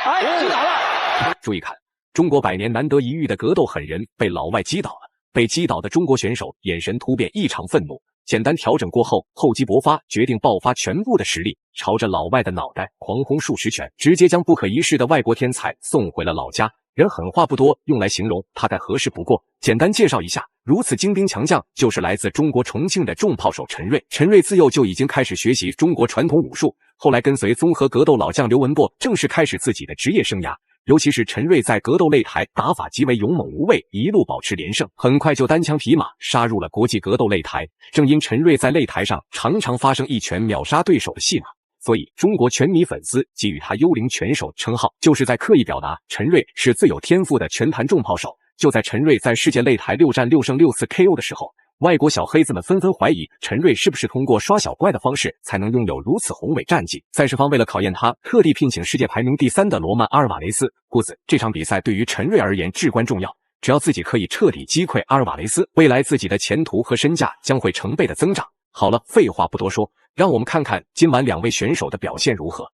哎，击倒了！注意看，中国100年难得一遇的格斗狠人被老外击倒了。被击倒的中国选手眼神突变，异常愤怒。简单调整过后，厚积薄发，决定爆发全部的实力，朝着老外的脑袋狂轰数十拳，直接将不可一世的外国天才送回了老家。人狠话不多，用来形容他再合适不过。简单介绍一下，如此精兵强将就是来自中国重庆的重炮手陈瑞。陈瑞自幼就已经开始学习中国传统武术，后来跟随综合格斗老将刘文博正式开始自己的职业生涯。尤其是陈瑞在格斗擂台打法极为勇猛无畏，一路保持连胜，很快就单枪匹马杀入了国际格斗擂台。正因陈瑞在擂台上常常发生一拳秒杀对手的戏码，所以中国拳迷粉丝给予他幽灵拳手称号，就是在刻意表达陈瑞是最有天赋的拳坛重炮手。就在陈瑞在世界擂台6战6胜6次 KO 的时候，外国小黑子们纷纷怀疑陈瑞是不是通过刷小怪的方式才能拥有如此宏伟战绩。赛事方为了考验他，特地聘请世界排名第3的罗曼·阿尔瓦雷斯。故此，这场比赛对于陈瑞而言至关重要。只要自己可以彻底击溃阿尔瓦雷斯，未来自己的前途和身价将会成倍的增长。好了，废话不多说，让我们看看今晚2位选手的表现如何。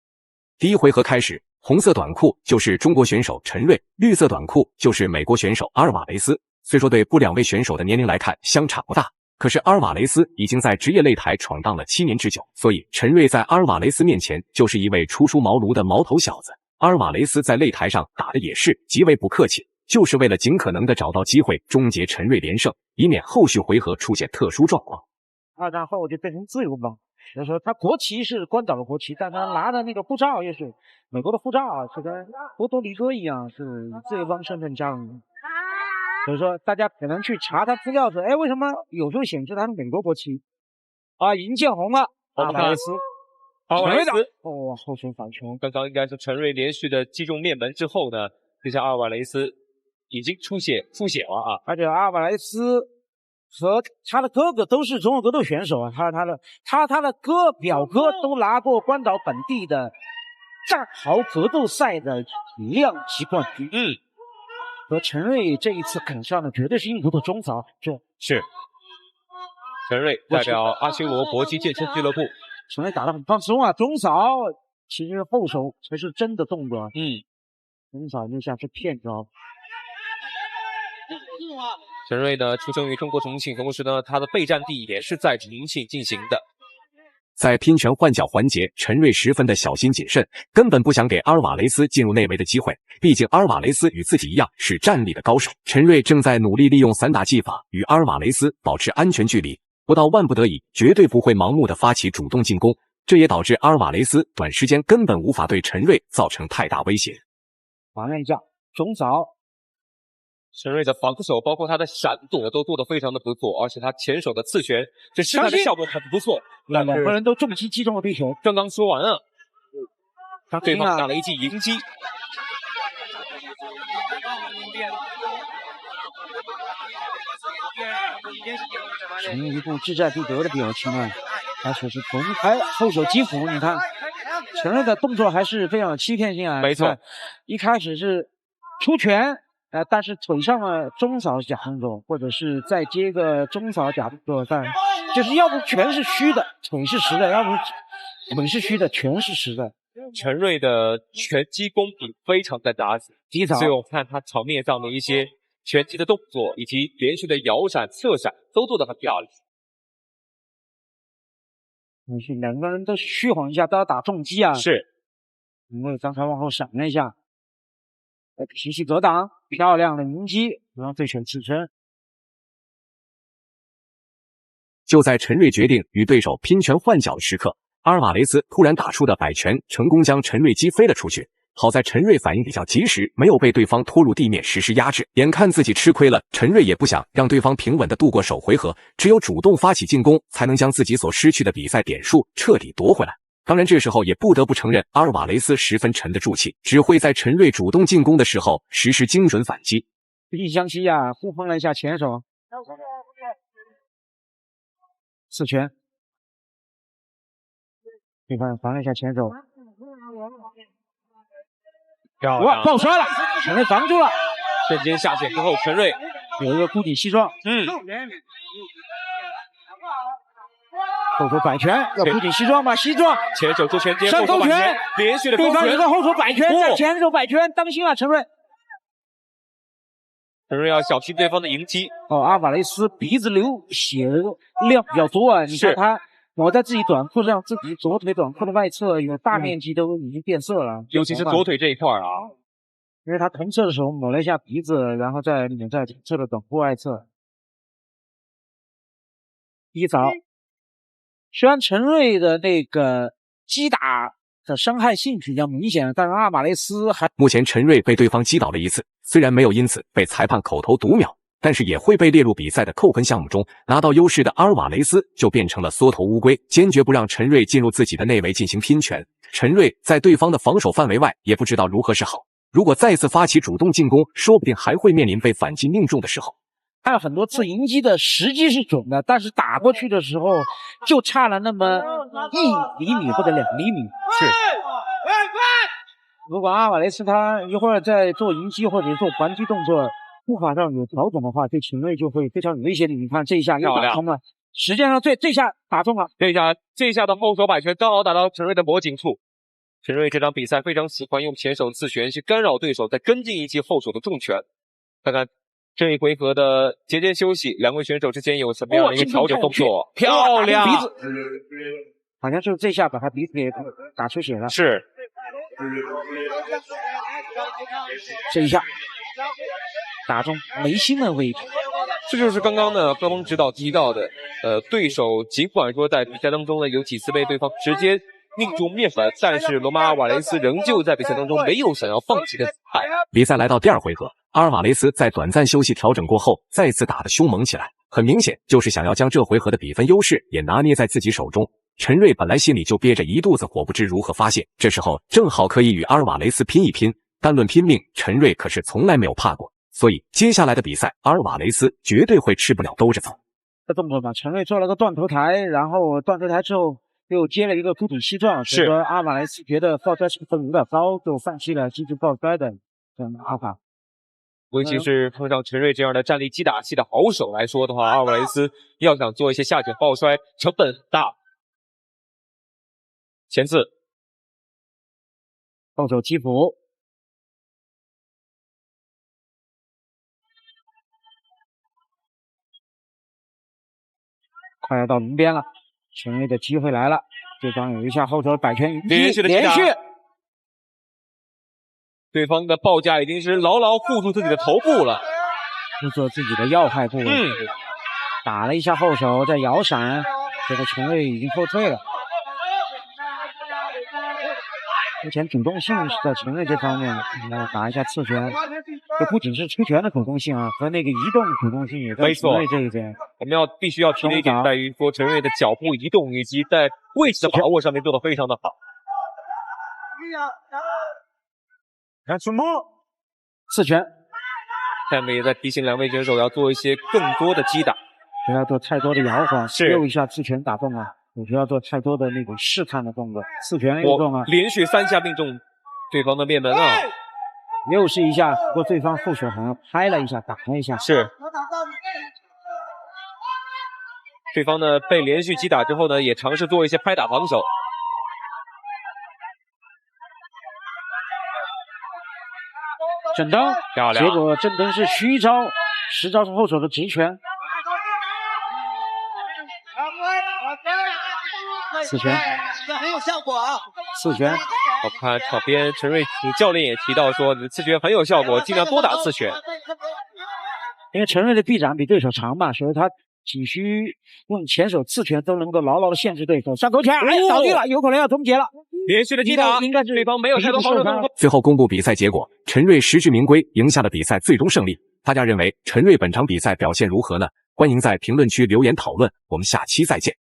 第一回合开始，红色短裤就是中国选手陈瑞，绿色短裤就是美国选手阿尔瓦雷斯。虽说对2位选手的年龄来看相差不大，可是阿尔瓦雷斯已经在职业擂台闯荡了7年之久，所以陈瑞在阿尔瓦雷斯面前就是一位初出茅庐的毛头小子。阿尔瓦雷斯在擂台上打的也是极为不客气，就是为了尽可能的找到机会终结陈瑞连胜，以免后续回合出现特殊状况。2战后就变成自由邦，所以说他国旗是关岛的国旗，但他拿的那个护照也是美国的护照啊，是跟波多黎各一样是自由邦身份加入的。所以说，大家可能去查他资料时，哎，为什么有时候显示他是美国国旗？啊，已经见红了。阿尔瓦雷斯，哦，后拳反拳。刚刚应该是陈瑞连续的击中面门之后呢，这下阿尔瓦雷斯已经出血了啊！而且阿尔瓦雷斯和他的哥哥都是中国格斗选手啊，他的表哥都拿过关岛本地的战壕格斗赛的量级冠军。和陈瑞这一次啃上的绝对是硬骨头中嫂，是陈瑞代表阿修罗搏击健身俱乐部。陈瑞打得很放松啊，中嫂其实后手才是真的动作。中嫂就像是骗招。陈瑞呢，出生于中国重庆，同时呢，他的备战地也是在重庆进行的。在拼拳换脚环节，陈瑞十分的小心谨慎，根本不想给阿尔瓦雷斯进入内围的机会。毕竟阿尔瓦雷斯与自己一样是站立的高手，陈瑞正在努力利用散打技法与阿尔瓦雷斯保持安全距离，不到万不得已，绝对不会盲目的发起主动进攻。这也导致阿尔瓦雷斯短时间根本无法对陈瑞造成太大威胁。防御架，中扫。陈瑞的防守包括他的闪躲都做得非常的不错，而且他前手的刺拳这示范的效果很不错。两个人都重击击中了对手。刚刚说完啊，对方打了一记迎击。前一步志在必得的表情啊，而且是重开后手击斧。你看陈瑞的动作还是非常有欺骗性啊。没错，一开始是出拳。但是腿上的中扫假动作，或者是再接个中扫假动作，但就是要不拳是虚的，腿是实的；要不腿是虚的，拳是实的。陈瑞的拳击功底非常的打死，所以我看他场面上的一些拳击的动作以及连续的摇闪、侧闪都做得很漂亮。两个人都虚晃一下，都要打重击啊！是，因为刚才往后闪了一下。提起格挡，漂亮的迎击，让对手自身。就在陈瑞决定与对手拼拳换脚的时刻，阿尔瓦雷斯突然打出的摆拳成功将陈瑞击飞了出去。好在陈瑞反应比较及时，没有被对方拖入地面实施压制。眼看自己吃亏了，陈瑞也不想让对方平稳地度过首回合，只有主动发起进攻，才能将自己所失去的比赛点数彻底夺回来。当然，这时候也不得不承认，阿尔瓦雷斯十分沉得住气，只会在陈瑞主动进攻的时候实施精准反击。惺惺相惜啊，互封了一下前手。刺拳，对方防了一下前手。哇，爆摔了，陈瑞防住了。瞬间下线之后，陈瑞有一个固体西装。后手摆拳，要不仅西装吧，西装前手出拳接，上勾拳，连续的勾拳，对方一个后手摆拳，再前手摆拳，当心啊，陈瑞。陈瑞要小心对方的迎击。哦，阿瓦雷斯鼻子流血量比较多啊，你看他抹在自己短裤上，自己左腿短裤的外侧有大面积都已经变色了，尤其是左腿这一块啊，因为他同侧的时候抹了一下鼻子，然后再抹在同侧的短裤外侧。一早，虽然陈瑞的那个击打的伤害性比较明显，但是阿马雷斯还目前陈瑞被对方击倒了一次，虽然没有因此被裁判口头读秒，但是也会被列入比赛的扣分项目中。拿到优势的阿尔瓦雷斯就变成了缩头乌龟，坚决不让陈瑞进入自己的内围进行拼拳。陈瑞在对方的防守范围外，也不知道如何是好。如果再次发起主动进攻，说不定还会面临被反击命中的时候。还有很多次迎击的时机是准的，但是打过去的时候就差了那么1厘米或者2厘米。是。如果阿瓦雷斯他一会儿在做迎击或者做还击动作步伐上有调整的话，对陈瑞就会非常有威胁力。你看这一下又打通了，实际上这下打中了，这一下的后手摆拳刚好打到陈瑞的脖颈处。陈瑞这场比赛非常喜欢用前手刺拳去干扰对手，再跟进一记后手的重拳。看看这一回合的节间休息，两位选手之间有什么样的一个调整动作？漂亮！鼻子，好像就是这下把他鼻子给打出血了。是。这一下打中眉心的位置。这就是刚刚呢高峰指导提到的，对手尽管说在比赛当中呢有几次被对方直接命中面粉，但是罗马阿瓦雷斯仍旧在比赛当中没有想要放弃的姿态。比赛来到第二回合，阿尔瓦雷斯在短暂休息调整过后，再次打得凶猛起来，很明显就是想要将这回合的比分优势也拿捏在自己手中。陈瑞本来心里就憋着一肚子火，不知如何发泄，这时候正好可以与阿尔瓦雷斯拼一拼。单论拼命，陈瑞可是从来没有怕过，所以接下来的比赛，阿尔瓦雷斯绝对会吃不了兜着走。这动作吧，陈瑞做了个断头台，然后断头台之后又接了一个突顶膝撞，所以说阿尔瓦雷斯觉得抱摔成分有点高，就放弃了继续抱摔的这样的打法。尤其是碰上陈瑞这样的站立击打系的好手来说的话，阿尔瓦雷斯要想做一些下卷抱摔，成本很大。前刺，后手击腹，快要到轮边了，陈瑞的机会来了，对方有一下后手摆拳迎击，连续的击打，对方的抱架已经是牢牢护住自己的头部了，护住自己的要害部位。打了一下后手，再摇闪，这个陈瑞已经后退了。目前主动性是在陈瑞这方面，打一下刺拳，这不仅是出拳的主动性啊，和那个移动主动性也在陈瑞这一边。我们必须要提的一点在于说，陈瑞的脚步移动以及在位置的把握上面做得非常的好。看什么？刺拳。下面也在提醒两位选手要做一些更多的击打，不要做太多的摇晃，是又一下刺拳打中啊。你不要做太多的那种试探的动作，刺拳又中啊，连续3下命中对方的面门啊，又是一下，不过对方后手好像拍了一下，打了一下，是。对方呢被连续击打之后呢，也尝试做一些拍打防守。正蹬，漂亮，结果正蹬是虚招，实招是后手的直拳。刺拳很有效果啊！刺拳，我看场边陈瑞教练也提到说，刺拳很有效果，尽量多打刺拳。因为陈瑞的臂展比对手长嘛，所以他仅需用前手刺拳都能够牢牢的限制对手。上勾拳，哎，倒地了，有可能要终结了。连续的击打，应该是对方没有太多防守动作。最后公布比赛结果，陈瑞实至名归，赢下了比赛最终胜利。大家认为陈瑞本场比赛表现如何呢？欢迎在评论区留言讨论，我们下期再见。